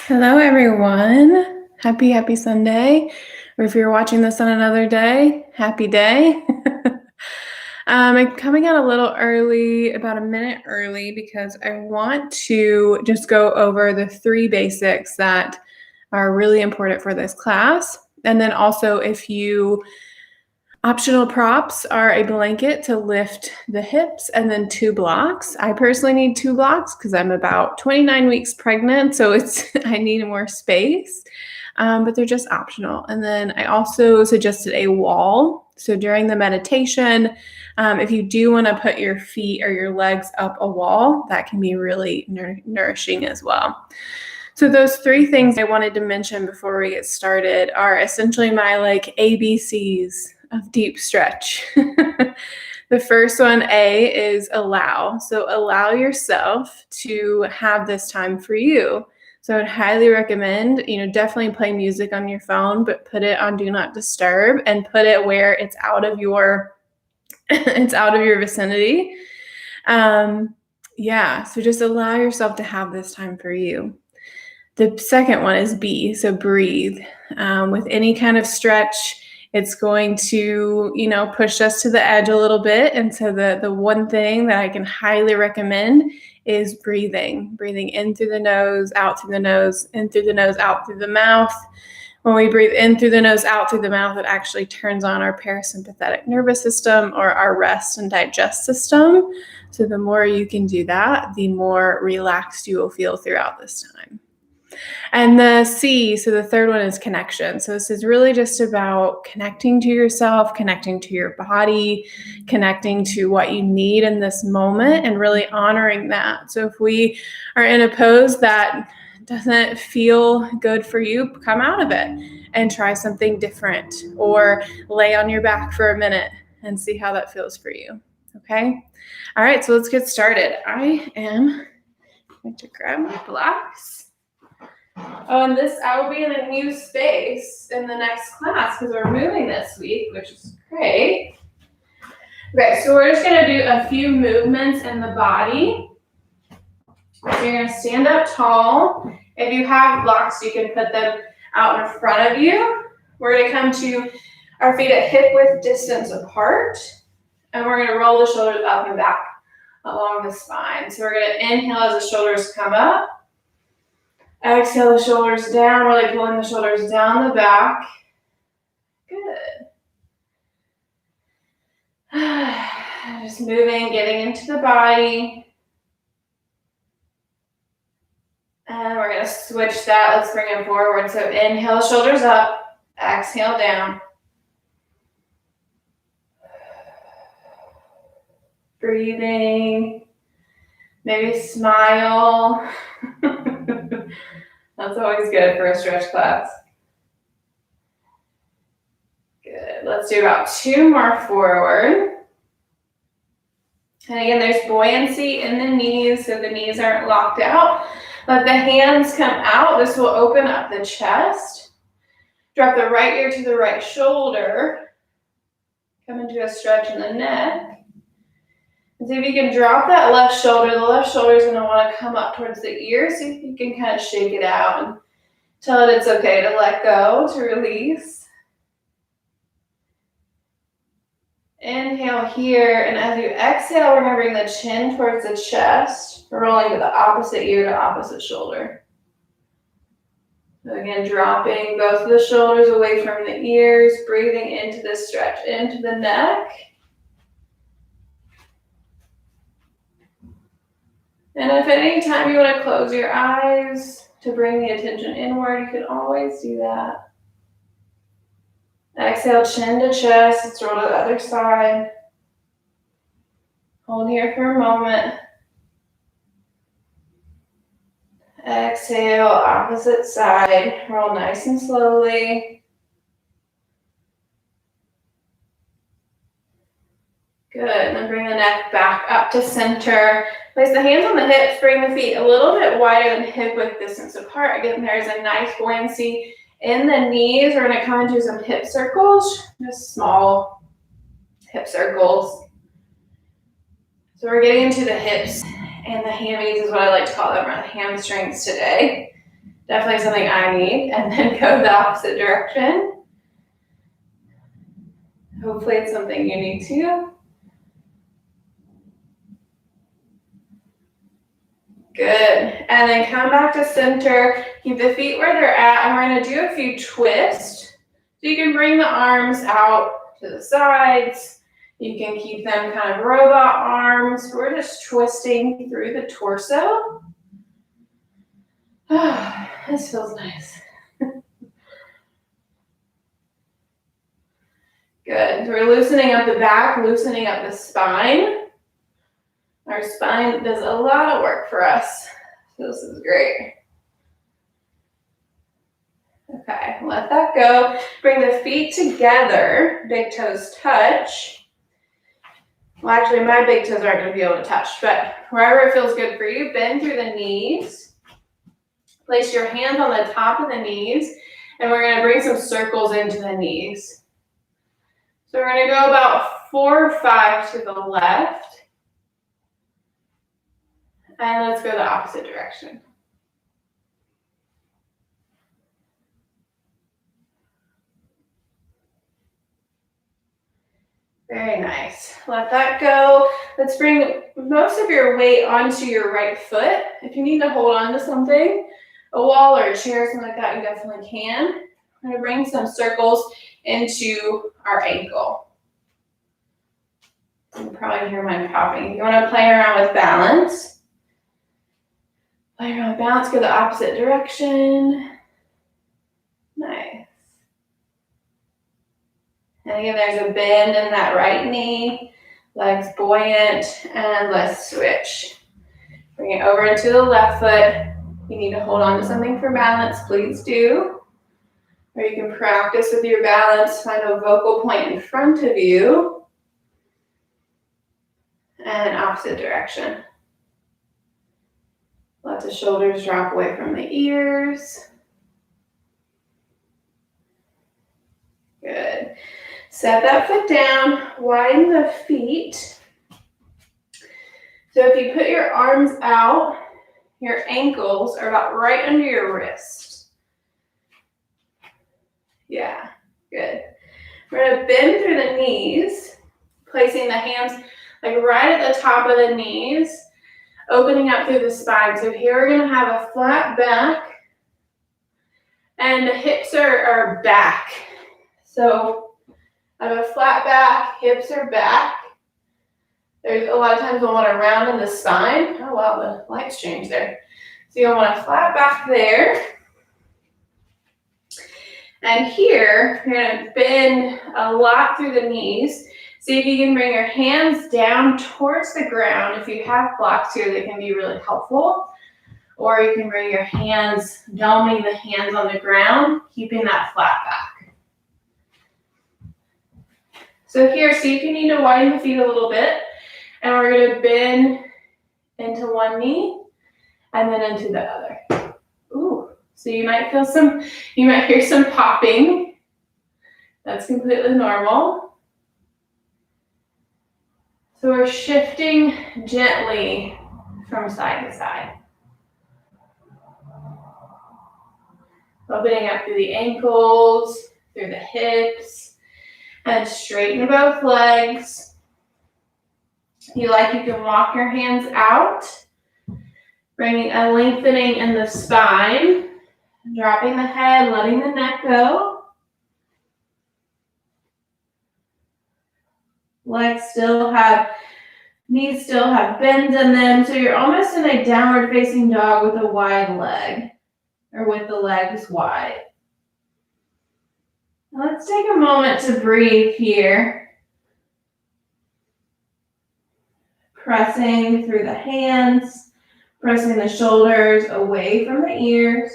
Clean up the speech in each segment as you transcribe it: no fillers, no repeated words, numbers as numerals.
Hello, everyone. Happy Sunday. Or if you're watching this on another day, happy day. I'm coming out a little early, about a minute early, because I want to just go over the 3 basics that are really important for this class. And then also, optional props are a blanket to lift the hips and then 2 blocks. I personally need 2 blocks because I'm about 29 weeks pregnant, so I need more space, but they're just optional. And then I also suggested a wall. So during the meditation, if you do want to put your feet or your legs up a wall, that can be really nourishing as well. So those 3 things I wanted to mention before we get started are essentially my ABCs of deep stretch. The first one, A, is allow. So allow yourself to have this time for you. So I'd highly recommend, definitely play music on your phone, but put it on do not disturb and put it where it's out of your vicinity. So just allow yourself to have this time for you. The second one is B, so breathe. With any kind of stretch, it's going to, push us to the edge a little bit. And so the one thing that I can highly recommend is breathing in through the nose, out through the nose, in through the nose, out through the mouth. When we breathe in through the nose, out through the mouth, it actually turns on our parasympathetic nervous system or our rest and digest system. So the more you can do that, the more relaxed you will feel throughout this time. And the C, so the third one is connection. So this is really just about connecting to yourself, connecting to your body, connecting to what you need in this moment, and really honoring that. So if we are in a pose that doesn't feel good for you, come out of it and try something different, or lay on your back for a minute and see how that feels for you. Okay? All right, so let's get started. I am going to grab my blocks. Oh, and I will be in a new space in the next class because we're moving this week, which is great. Okay, so we're just going to do a few movements in the body. So you're going to stand up tall. If you have blocks, you can put them out in front of you. We're going to come to our feet at hip-width distance apart, and we're going to roll the shoulders up and back along the spine. So we're going to inhale as the shoulders come up. Exhale the shoulders down, really pulling the shoulders down the back. Good. Just moving, getting into the body. And we're going to switch that. Let's bring it forward. So inhale, shoulders up. Exhale down. Breathing. Maybe smile. That's always good for a stretch class. Good. Let's do about 2 more forward. And again, there's buoyancy in the knees, so the knees aren't locked out. Let the hands come out. This will open up the chest. Drop the right ear to the right shoulder. Come into a stretch in the neck. And see if you can drop that left shoulder. The left shoulder is going to want to come up towards the ear. See if you can kind of shake it out and tell it it's okay to let go, to release. Inhale here, and as you exhale, we're going to bring the chin towards the chest, rolling to the opposite ear to opposite shoulder. So again, dropping both of the shoulders away from the ears, breathing into the stretch, into the neck. And if at any time you want to close your eyes to bring the attention inward, you can always do that. Exhale, chin to chest. Let's roll to the other side. Hold here for a moment. Exhale, opposite side. Roll nice and slowly. Good, and then bring the neck back up to center. Place the hands on the hips, bring the feet a little bit wider than hip-width distance apart. Again, there's a nice buoyancy in the knees. We're going to come into some hip circles, just small hip circles. So we're getting into the hips and the hammies is what I like to call them, or the hamstrings today. Definitely something I need. And then go the opposite direction. Hopefully it's something you need too. Good. And then come back to center. Keep the feet where they're at. And we're going to do a few twists. So you can bring the arms out to the sides. You can keep them kind of robot arms. We're just twisting through the torso. Oh, this feels nice. Good. So we're loosening up the back, loosening up the spine. Our spine does a lot of work for us. So this is great. Okay, let that go. Bring the feet together. Big toes touch. Well, actually, my big toes aren't going to be able to touch, but wherever it feels good for you, bend through the knees. Place your hands on the top of the knees, and we're going to bring some circles into the knees. So we're going to go about 4 or 5 to the left. And let's go the opposite direction. Very nice. Let that go. Let's bring most of your weight onto your right foot. If you need to hold on to something, a wall or a chair, something like that, you definitely can. We're going to bring some circles into our ankle. You can probably hear mine popping. If you want to play around with balance, go the opposite direction. Nice. And again, there's a bend in that right knee. Legs buoyant, and let's switch. Bring it over into the left foot. You need to hold on to something for balance, please do. Or you can practice with your balance, find a vocal point in front of you. And opposite direction. Let the shoulders drop away from the ears. Good. Set that foot down, widen the feet. So if you put your arms out, your ankles are about right under your wrist. Yeah, good. We're going to bend through the knees, placing the hands like right at the top of the knees, opening up through the spine. So here we're going to have a flat back, and the hips are back. So I have a flat back, hips are back. There's a lot of times we'll want to round in the spine. Oh wow, the lights changed there. So you'll want a flat back there. And here, you're going to bend a lot through the knees. See if you can bring your hands down towards the ground. If you have blocks here, they can be really helpful. Or you can bring your hands, doming the hands on the ground, keeping that flat back. So here, see if you need to widen the feet a little bit. And we're going to bend into one knee and then into the other. Ooh, so you might hear some popping. That's completely normal. So we're shifting gently from side to side. Opening up through the ankles, through the hips, and straighten both legs. If you like, you can walk your hands out, bringing a lengthening in the spine, dropping the head, letting the neck go. Knees still have bends in them, so you're almost in a downward facing dog with a wide leg, or with the legs wide. Now let's take a moment to breathe here. Pressing through the hands, pressing the shoulders away from the ears.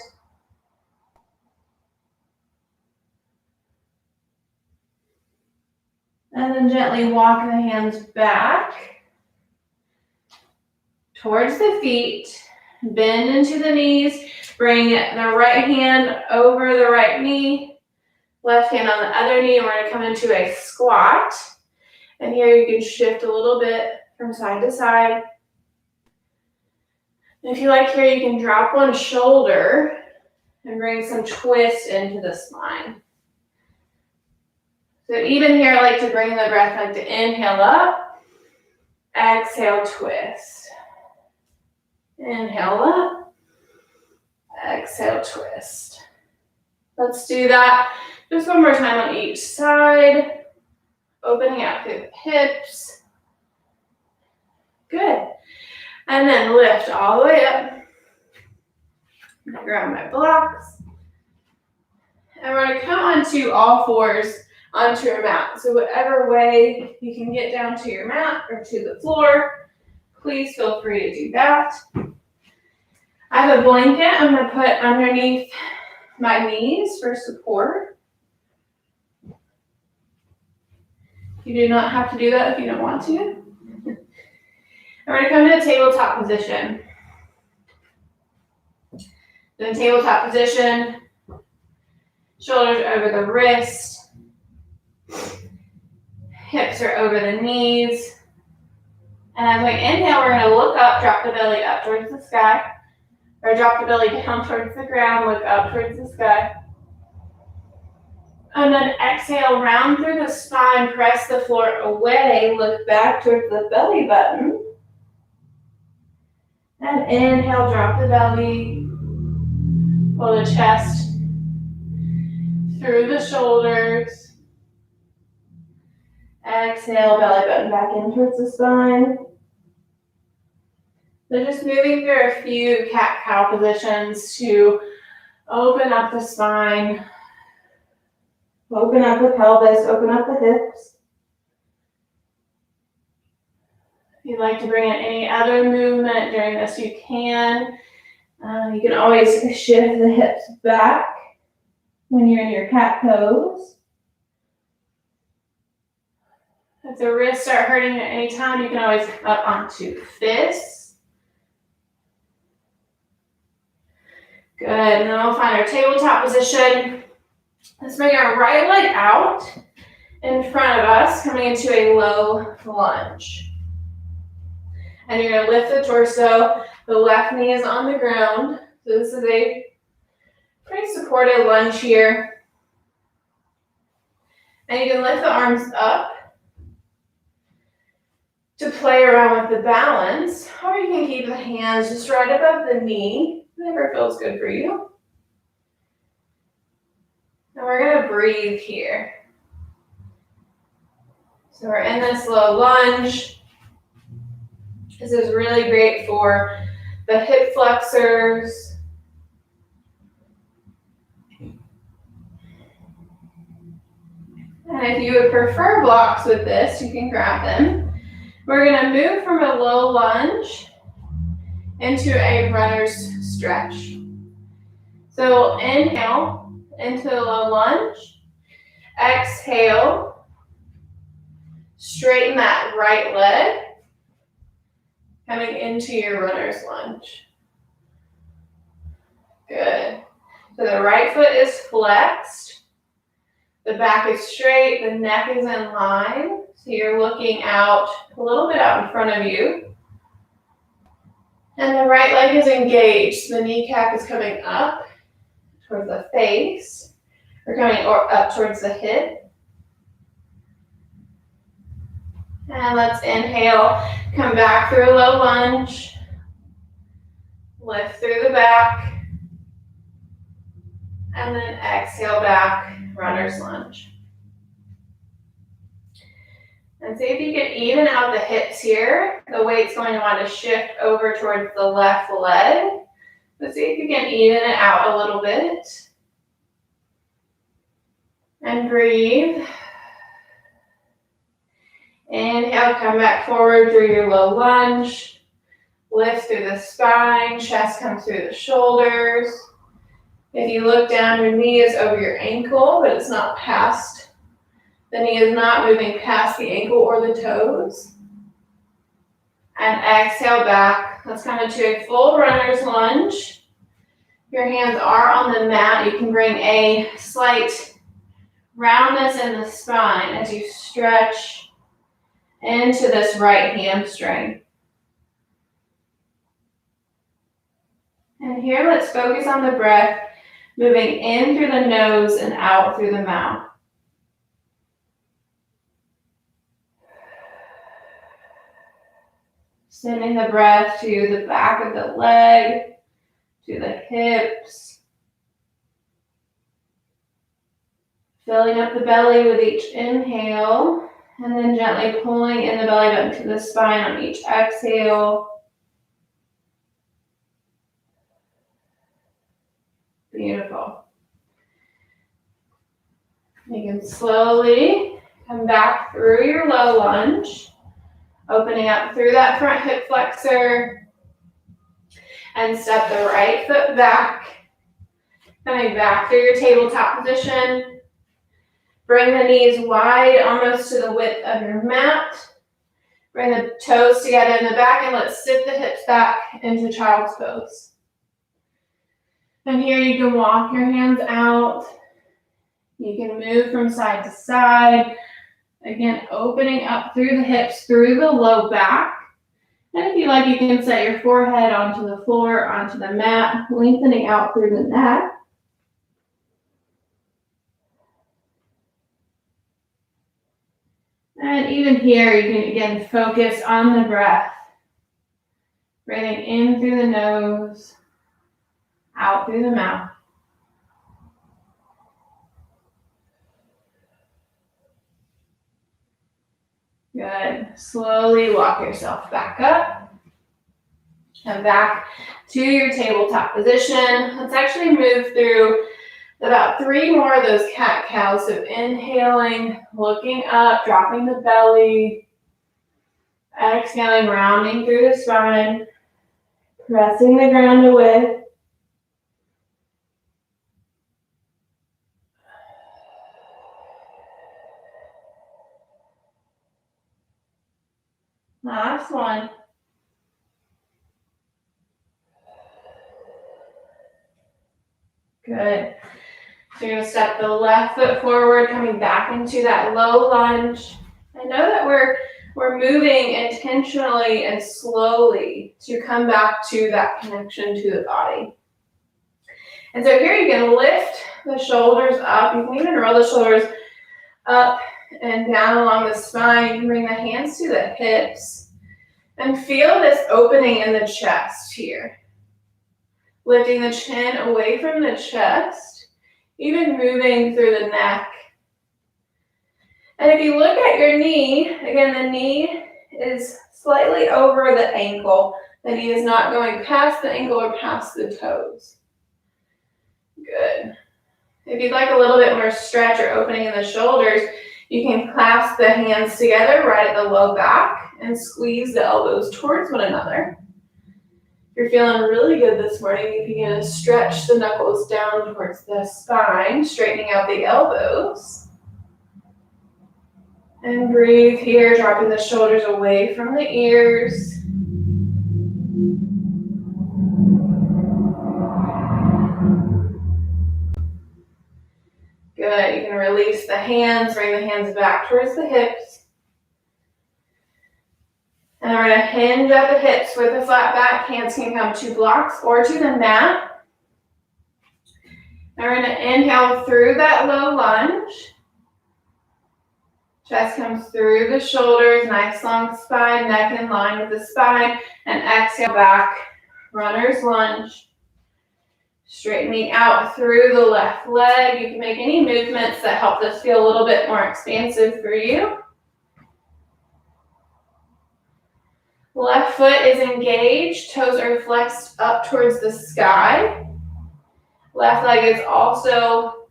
And then gently walk the hands back towards the feet. Bend into the knees. Bring the right hand over the right knee. Left hand on the other knee. And we're going to come into a squat. And here you can shift a little bit from side to side. And if you like here, you can drop one shoulder And bring some twist into the spine. So even here, I like to bring the breath like to inhale up, exhale, twist. Inhale up, exhale, twist. Let's do that just one more time on each side, opening out through the hips. Good. And then lift all the way up. I'm gonna grab my blocks. And we're gonna come onto all fours onto your mat. So whatever way you can get down to your mat or to the floor, please feel free to do that. I have a blanket I'm gonna put underneath my knees for support. You do not have to do that if you don't want to. And we're gonna come to the tabletop position. In the tabletop position, shoulders over the wrist, hips are over the knees. And as we inhale, we're going to look up, drop the belly up towards the sky, or drop the belly down towards the ground, look up towards the sky. And then exhale, round through the spine, press the floor away, look back towards the belly button. And inhale, drop the belly, pull the chest through the shoulders. Exhale, belly button back in towards the spine. So just moving through a few cat-cow positions to open up the spine, open up the pelvis, open up the hips. If you'd like to bring in any other movement during this, you can. You can always shift the hips back when you're in your cat pose. If the wrists start hurting at any time, you can always come up onto fists. Good, and then we'll find our tabletop position. Let's bring our right leg out in front of us, coming into a low lunge. And you're gonna lift the torso, the left knee is on the ground. So this is a pretty supported lunge here. And you can lift the arms up to play around with the balance, or you can keep the hands just right above the knee, whatever feels good for you. And we're gonna breathe here. So we're in this low lunge. This is really great for the hip flexors. And if you would prefer blocks with this, you can grab them. We're gonna move from a low lunge into a runner's stretch. So inhale into a low lunge. Exhale, straighten that right leg, coming into your runner's lunge. Good. So the right foot is flexed, the back is straight, the neck is in line. So you're looking out, a little bit out in front of you. And the right leg is engaged. The kneecap is coming up towards the face, or coming up towards the hip. And let's inhale, come back through a low lunge. Lift through the back. And then exhale back, runner's lunge. And see if you can even out the hips here. The weight's going to want to shift over towards the left leg. But see if you can even it out a little bit. And breathe. Inhale, come back forward through your low lunge. Lift through the spine, chest comes through the shoulders. If you look down, your knee is over your ankle, but it's not past. The knee is not moving past the ankle or the toes. And exhale back. Let's come into a full runner's lunge. Your hands are on the mat. You can bring a slight roundness in the spine as you stretch into this right hamstring. And here, let's focus on the breath. Moving in through the nose and out through the mouth. Sending the breath to the back of the leg, to the hips. Filling up the belly with each inhale, and then gently pulling in the belly button to the spine on each exhale. Beautiful. You can slowly come back through your low lunge, opening up through that front hip flexor, and step the right foot back, coming back through your tabletop position. Bring the knees wide, almost to the width of your mat. Bring the toes together in the back, and let's sit the hips back into child's pose. And here you can walk your hands out. You can move from side to side. Again, opening up through the hips, through the low back. And if you like, you can set your forehead onto the floor, onto the mat, lengthening out through the neck. And even here, you can again focus on the breath. Breathing in through the nose, out through the mouth. Good. Slowly walk yourself back up and back to your tabletop position. Let's actually move through about 3 more of those cat-cows. So inhaling, looking up, dropping the belly. Exhaling, rounding through the spine. Pressing the ground away. Last one. Good. So you're going to step the left foot forward, coming back into that low lunge. I know that we're moving intentionally and slowly to come back to that connection to the body. And so here you can lift the shoulders up. You can even roll the shoulders up and down along the spine. You can bring the hands to the hips and feel this opening in the chest here. Lifting the chin away from the chest, even moving through the neck. And if you look at your knee, again, the knee is slightly over the ankle. The knee is not going past the ankle or past the toes. Good. If you'd like a little bit more stretch or opening in the shoulders, you can clasp the hands together right at the low back and squeeze the elbows towards one another. If you're feeling really good this morning, you begin to stretch the knuckles down towards the spine, straightening out the elbows. And breathe here, dropping the shoulders away from the ears. Good. You can release the hands, bring the hands back towards the hips. And we're going to hinge at the hips with a flat back. Hands can come to blocks or to the mat. And we're going to inhale through that low lunge. Chest comes through the shoulders, nice long spine, neck in line with the spine. And exhale back, runner's lunge. Straightening out through the left leg. You can make any movements that help this feel a little bit more expansive for you. Left foot is engaged, toes are flexed up towards the sky. Left leg is also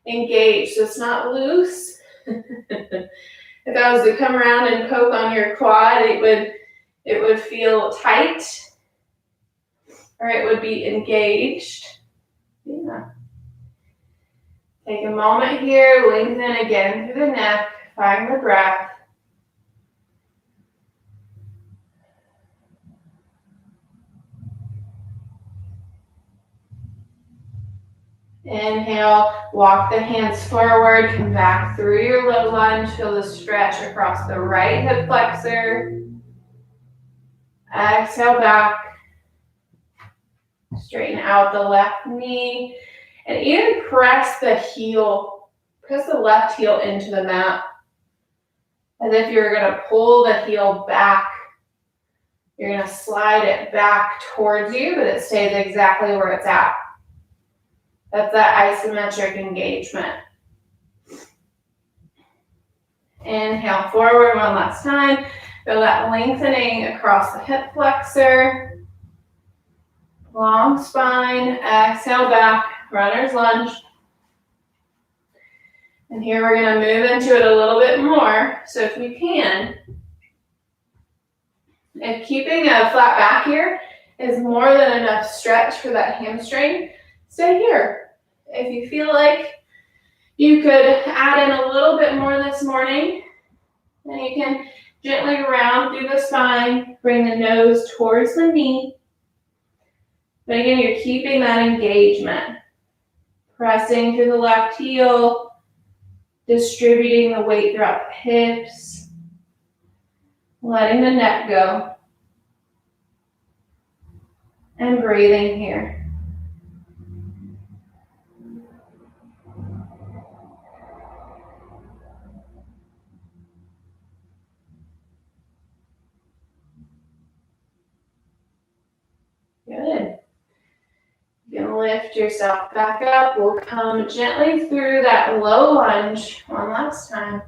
engaged, so it's not loose. If I was to come around and poke on your quad, it would feel tight, or it would be engaged. Yeah. Take a moment here, lengthen again through the neck, find the breath. Inhale, walk the hands forward, come back through your low lunge, feel the stretch across the right hip flexor. Exhale back, Straighten out the left knee. And even press the left heel into the mat. As if you're going to pull the heel back. You're going to slide it back towards you, but it stays exactly where it's at. That's that isometric engagement. Inhale forward one last time. Feel that lengthening across the hip flexor. Long spine. Exhale back. Runner's lunge. And here we're going to move into it a little bit more. So if you can, if keeping a flat back here is more than enough stretch for that hamstring, stay here. If you feel like you could add in a little bit more this morning, then you can gently round through the spine, bring the nose towards the knee. But again, you're keeping that engagement. Pressing through the left heel, distributing the weight throughout the hips, letting the neck go, and breathing here. Good. You can lift yourself back up. We'll come gently through that low lunge one last time.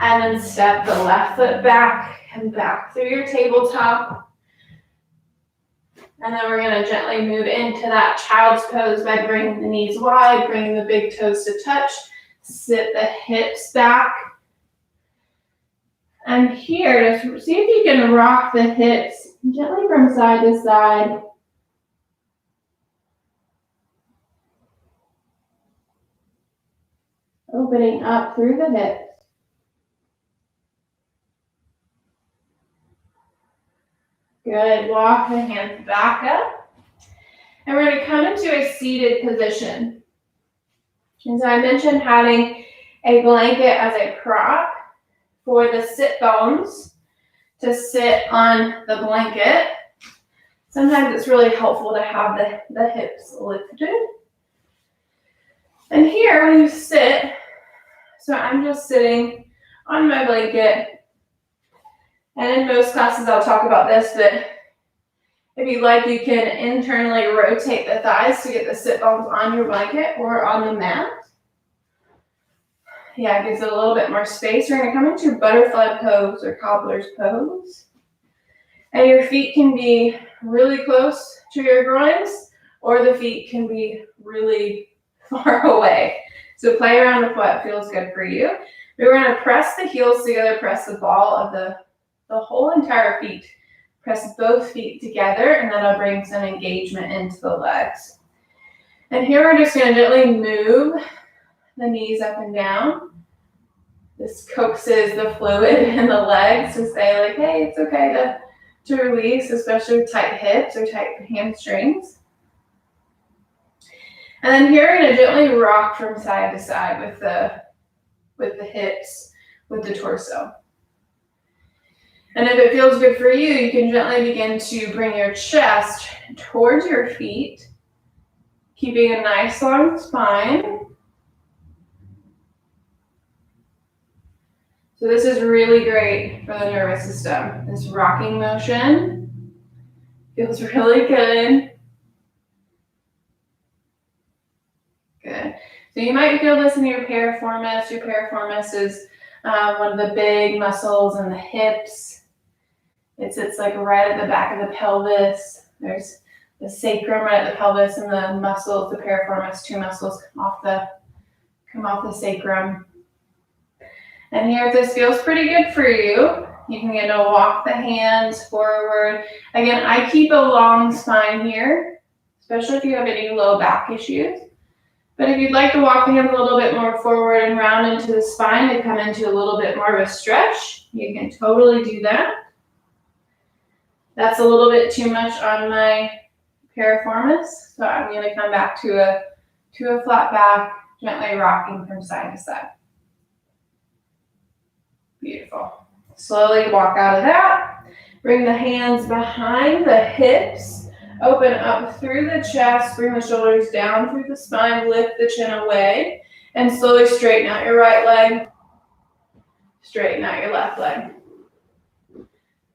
And then step the left foot back and back through your tabletop. And then we're going to gently move into that child's pose by bringing the knees wide, bringing the big toes to touch. Sit the hips back. And here, just see if you can rock the hips gently from side to side. Opening up through the hips. Good. Walk the hands back up. And we're going to come into a seated position. And so I mentioned having a blanket as a prop for the sit bones to sit on the blanket. Sometimes it's really helpful to have the hips lifted. And here when you sit, so I'm just sitting on my blanket. And in most classes I'll talk about this, but if you'd like, you can internally rotate the thighs to get the sit bones on your blanket or on the mat. Yeah, it gives it a little bit more space. We're going to come into butterfly pose or cobbler's pose. And your feet can be really close to your groins, or the feet can be really far away. So play around with what feels good for you. We're going to press the heels together, press the ball of the whole entire feet. Press both feet together, and that'll bring some engagement into the legs. And here we're just going to gently move the knees up and down. This coaxes the fluid in the legs to say, like, hey, it's okay to release, especially with tight hips or tight hamstrings. And then here we're going to gently rock from side to side with the hips, with the torso. And if it feels good for you, you can gently begin to bring your chest towards your feet, keeping a nice long spine. So this is really great for the nervous system. This rocking motion feels really good. Good. So you might feel this in your piriformis. Your piriformis is one of the big muscles in the hips. It sits like right at the back of the pelvis. There's the sacrum right at the pelvis, and the muscles, the piriformis, two muscles come off the sacrum. And here, if this feels pretty good for you, you can get to walk the hands forward. Again, I keep a long spine here, especially if you have any low back issues. But if you'd like to walk the hands a little bit more forward and round into the spine to come into a little bit more of a stretch, you can totally do that. That's a little bit too much on my piriformis, so I'm going to come back to a flat back, gently rocking from side to side. Beautiful. Slowly walk out of that. Bring the hands behind the hips, Open up through the chest, bring the shoulders down through the spine, lift the chin away, and slowly straighten out your right leg, straighten out your left leg.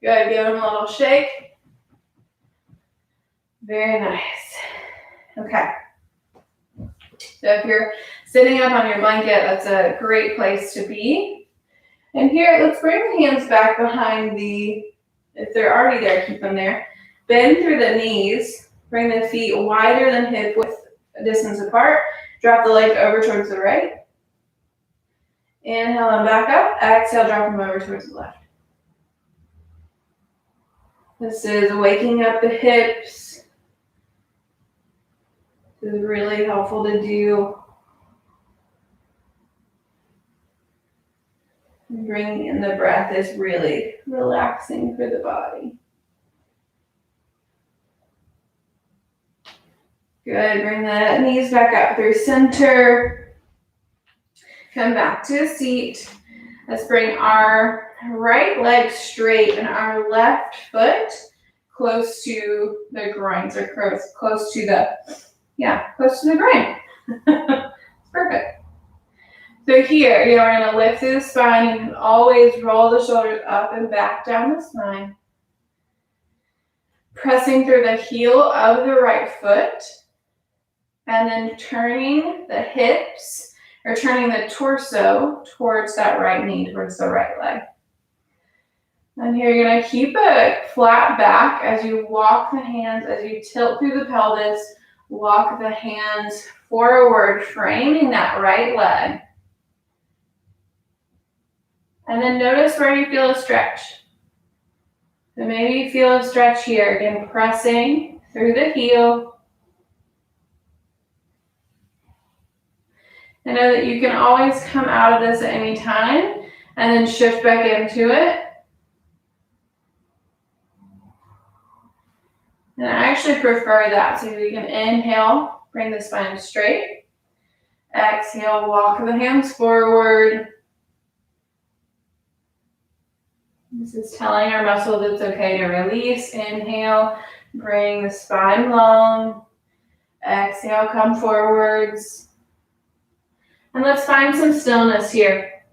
Good, give them a little shake. Very nice. Okay. So if you're sitting up on your blanket, that's a great place to be. And here, let's bring the hands back behind if they're already there, keep them there. Bend through the knees, bring the feet wider than hip width distance apart. Drop the leg over towards the right. Inhale them back up. Exhale, drop them over towards the left. This is waking up the hips. This is really helpful to do. Bringing in the breath is really relaxing for the body. Good, bring the knees back up through center. Come back to a seat. Let's bring our right leg straight and our left foot close to the groins, or close to the groin. It's perfect. So here, we're going to lift through the spine. You can always roll the shoulders up and back down the spine. Pressing through the heel of the right foot. And then turning the hips, or turning the torso towards that right knee, towards the right leg. And here you're going to keep a flat back as you walk the hands, as you tilt through the pelvis, walk the hands forward, framing that right leg. And then notice where you feel a stretch. So maybe you feel a stretch here, again, pressing through the heel. I know that you can always come out of this at any time and then shift back into it. And I actually prefer that. So you can inhale, bring the spine straight. Exhale, walk the hands forward. This is telling our muscles it's okay to release. Inhale, bring the spine long. Exhale, come forwards. And let's find some stillness here.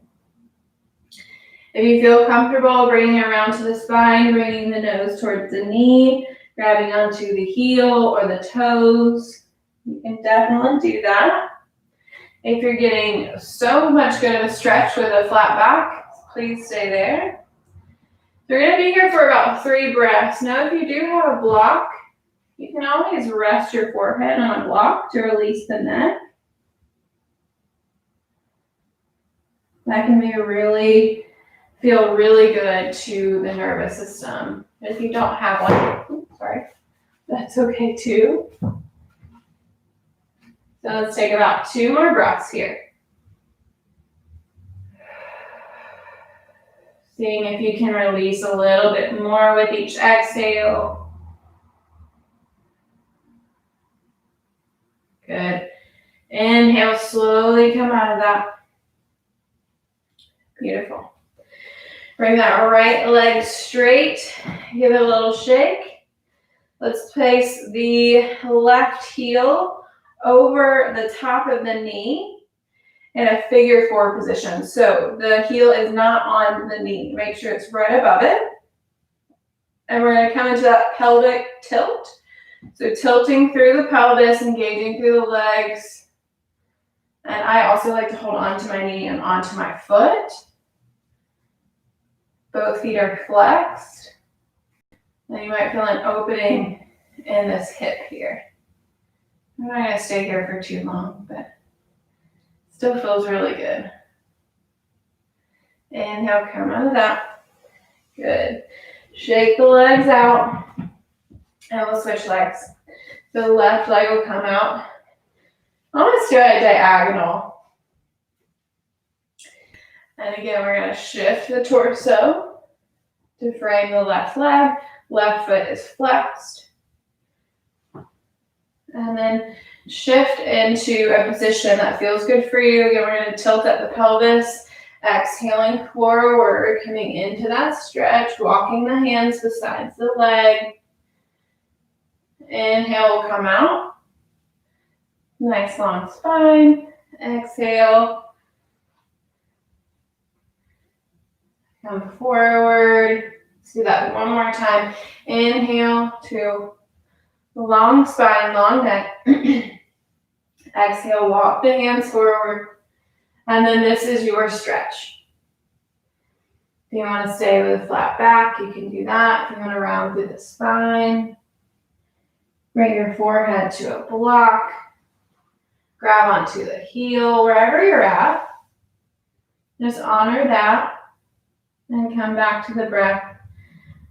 If you feel comfortable, bringing it around to the spine, bringing the nose towards the knee, grabbing onto the heel or the toes, you can definitely do that. If you're getting so much good of a stretch with a flat back, please stay there. We're going to be here for about 3 breaths. Now, if you do have a block, you can always rest your forehead on a block to release the neck. That can be feel really good to the nervous system. If you don't have one, that's okay too. So let's take about 2 more breaths here. Seeing if you can release a little bit more with each exhale. Good. Inhale, slowly come out of that. Beautiful. Bring that right leg straight. Give it a little shake. Let's place the left heel over the top of the knee in a figure 4 position. So the heel is not on the knee. Make sure it's right above it. And we're going to come into that pelvic tilt. So tilting through the pelvis, engaging through the legs. And I also like to hold onto my knee and onto my foot. Both feet are flexed. And you might feel an opening in this hip here. I'm not going to stay here for too long, but still feels really good. Inhale, come out of that. Good. Shake the legs out. And we'll switch legs. The left leg will come out almost to a diagonal. And again, we're going to shift the torso to frame the left leg. Left foot is flexed. And then shift into a position that feels good for you. Again, we're going to tilt at the pelvis. Exhaling forward, coming into that stretch, walking the hands besides the leg. Inhale, will come out. Nice long spine. Exhale. Come forward. Let's do that one more time. Inhale to long spine, long neck. Exhale, walk the hands forward. And then this is your stretch. If you want to stay with a flat back, you can do that. If you want to round through the spine, bring your forehead to a block. Grab onto the heel, wherever you're at. Just honor that. And come back to the breath.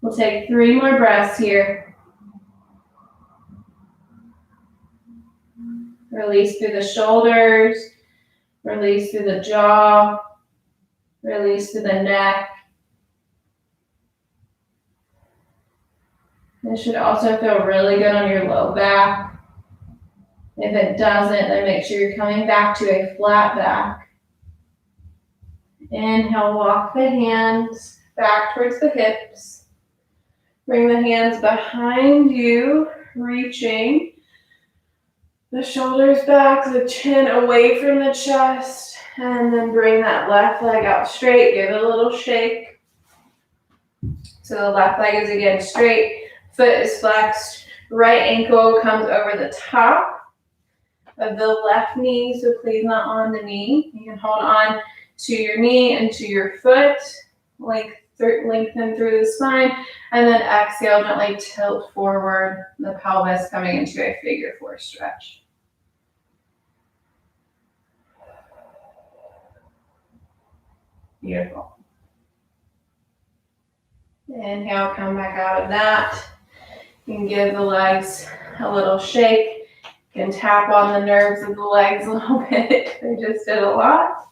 We'll take 3 more breaths here. Release through the shoulders. Release through the jaw. Release through the neck. This should also feel really good on your low back. If it doesn't, then make sure you're coming back to a flat back. Inhale, walk the hands back towards the hips. Bring the hands behind you, reaching. The shoulders back, the chin away from the chest. And then bring that left leg out straight. Give it a little shake. So the left leg is again straight. Foot is flexed. Right ankle comes over the top of the left knee. So please not on the knee. You can hold on to your knee and to your foot. Lengthen through the spine. And then exhale, gently tilt forward. The pelvis coming into a figure 4 stretch. Beautiful. Inhale, come back out of that. You can give the legs a little shake. You can tap on the nerves of the legs a little bit. They just did a lot.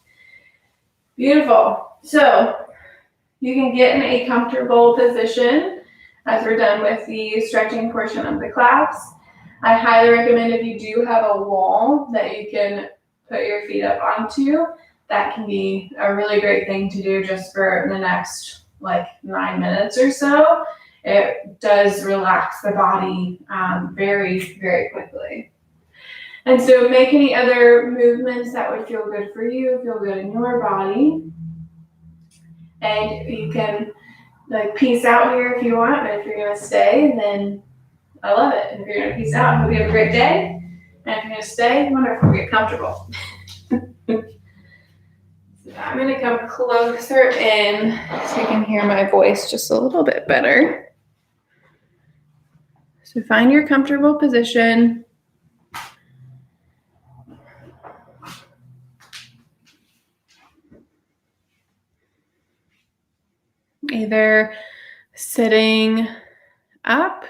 Beautiful. So you can get in a comfortable position as we're done with the stretching portion of the class. I highly recommend if you do have a wall that you can put your feet up onto, that can be a really great thing to do just for the next 9 minutes or so. It does relax the body very, very quickly. And so make any other movements that would feel good for you, feel good in your body. And you can peace out here if you want, but if you're gonna stay, then I love it. And if you're gonna peace out, hope you have a great day. And if you're gonna stay, wonderful, get comfortable. So I'm gonna come closer in so you can hear my voice just a little bit better. So find your comfortable position. Either sitting up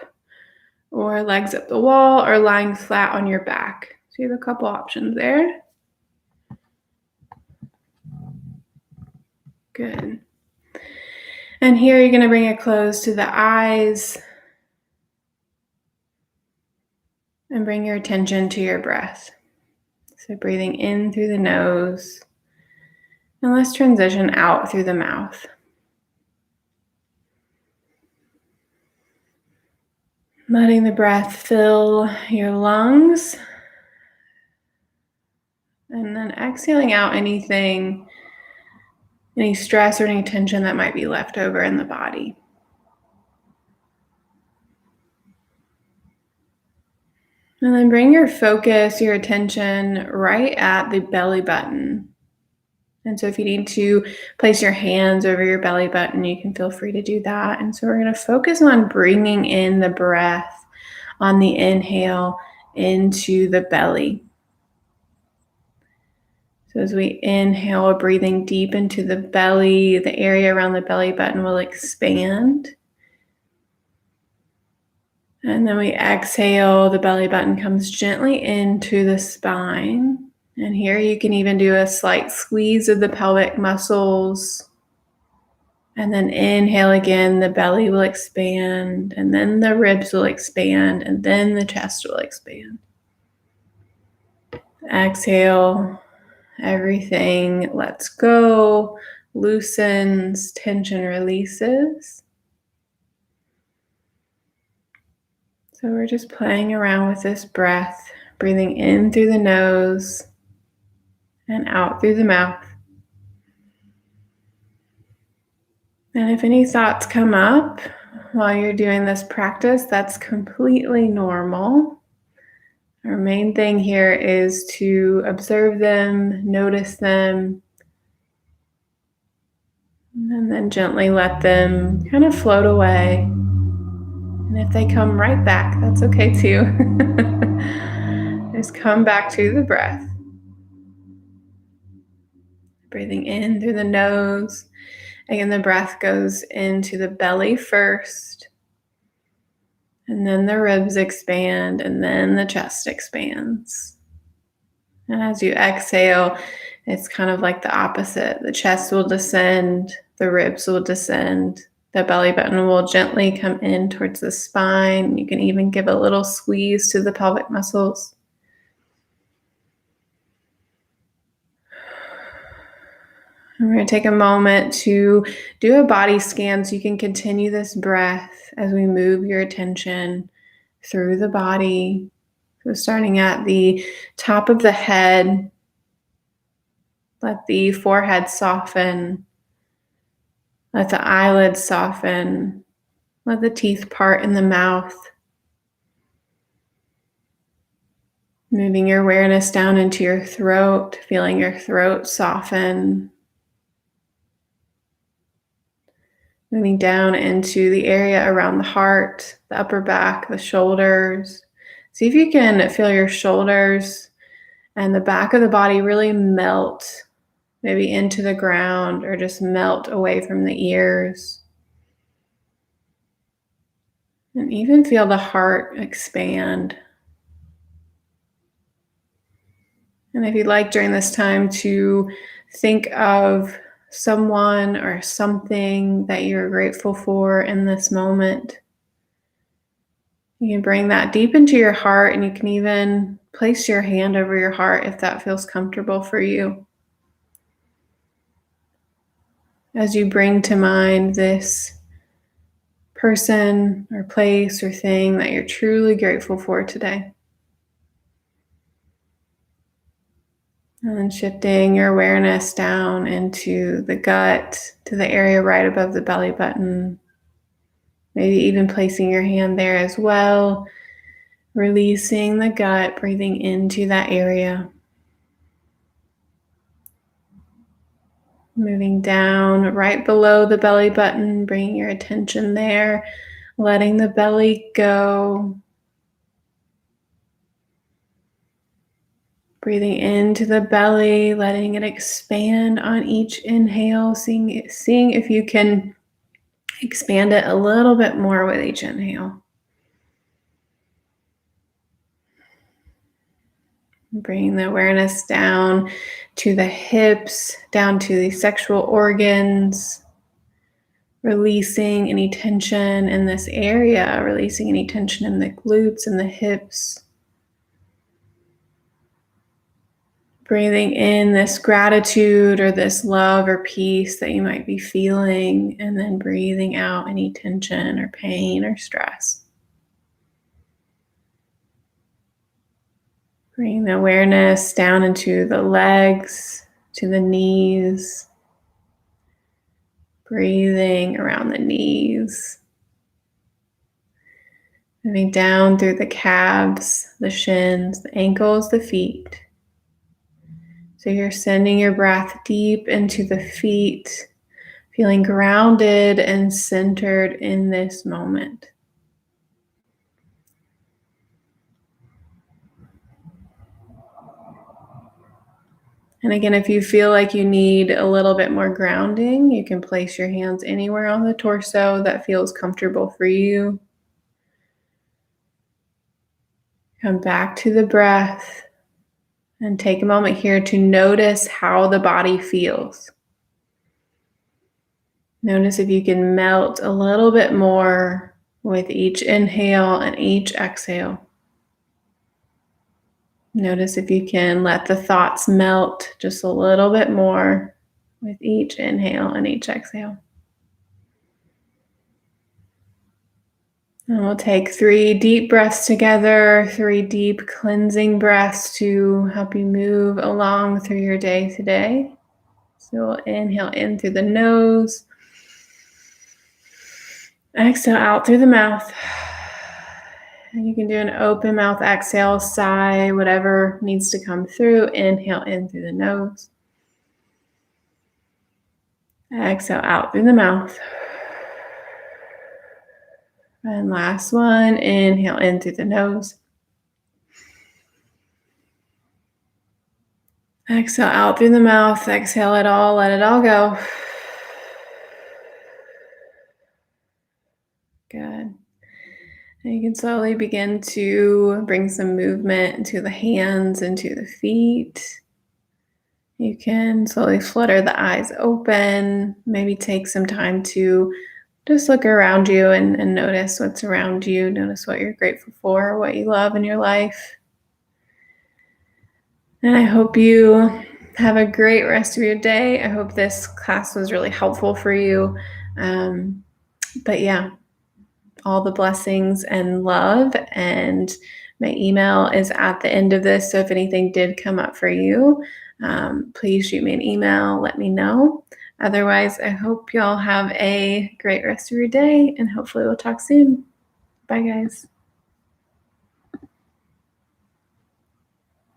or legs up the wall or lying flat on your back. So you have a couple options there. Good. And here you're going to bring it close to the eyes and bring your attention to your breath. So breathing in through the nose and let's transition out through the mouth. Letting the breath fill your lungs and then exhaling out any stress or any tension that might be left over in the body. And then bring your focus, your attention right at the belly button. And so if you need to place your hands over your belly button, you can feel free to do that. And so we're going to focus on bringing in the breath on the inhale into the belly. So as we inhale, we're breathing deep into the belly. The area around the belly button will expand. And then we exhale, the belly button comes gently into the spine. And here you can even do a slight squeeze of the pelvic muscles. And then inhale again, the belly will expand, and then the ribs will expand, and then the chest will expand. Exhale, everything lets go, loosens, tension releases. So we're just playing around with this breath, breathing in through the nose and out through the mouth. And if any thoughts come up while you're doing this practice, that's completely normal. Our main thing here is to observe them, notice them, and then gently let them kind of float away. And if they come right back, that's okay too. Just come back to the breath. Breathing in through the nose. Again, the breath goes into the belly first, and then the ribs expand, and then the chest expands. And as you exhale, it's kind of like the opposite. The chest will descend, the ribs will descend, the belly button will gently come in towards the spine. You can even give a little squeeze to the pelvic muscles. And we're going to take a moment to do a body scan so you can continue this breath as we move your attention through the body. So starting at the top of the head, let the forehead soften, let the eyelids soften, let the teeth part in the mouth. Moving your awareness down into your throat, feeling your throat soften. Moving down into the area around the heart, the upper back, the shoulders. See if you can feel your shoulders and the back of the body really melt, maybe into the ground or just melt away from the ears. And even feel the heart expand. And if you'd like during this time to think of someone or something that you're grateful for in this moment, you can bring that deep into your heart, and you can even place your hand over your heart if that feels comfortable for you. As you bring to mind this person or place or thing that you're truly grateful for today. And then shifting your awareness down into the gut, to the area right above the belly button. Maybe even placing your hand there as well. Releasing the gut, breathing into that area. Moving down right below the belly button, bringing your attention there, letting the belly go. Breathing into the belly, letting it expand on each inhale, seeing if you can expand it a little bit more with each inhale. Bringing the awareness down to the hips, down to the sexual organs, releasing any tension in this area, releasing any tension in the glutes and the hips. Breathing in this gratitude or this love or peace that you might be feeling, and then breathing out any tension or pain or stress. Bringing the awareness down into the legs, to the knees. Breathing around the knees. Moving down through the calves, the shins, the ankles, the feet. So you're sending your breath deep into the feet, feeling grounded and centered in this moment. And again, if you feel like you need a little bit more grounding, you can place your hands anywhere on the torso that feels comfortable for you. Come back to the breath and take a moment here to notice how the body feels. Notice if you can melt a little bit more with each inhale and each exhale. Notice if you can let the thoughts melt just a little bit more with each inhale and each exhale. And we'll take 3 deep breaths together, 3 deep cleansing breaths to help you move along through your day today. So we'll inhale in through the nose. Exhale out through the mouth. And you can do an open mouth exhale, sigh, whatever needs to come through. Inhale in through the nose. Exhale out through the mouth. And last one, inhale in through the nose. Exhale out through the mouth. Exhale it all, let it all go. Good. And you can slowly begin to bring some movement into the hands, into the feet. You can slowly flutter the eyes open, maybe take some time to just look around you and notice what's around you. Notice what you're grateful for, what you love in your life. And I hope you have a great rest of your day. I hope this class was really helpful for you. But yeah, all the blessings and love. And my email is at the end of this. So if anything did come up for you, please shoot me an email. Let me know. Otherwise, I hope y'all have a great rest of your day, and hopefully we'll talk soon. Bye, guys.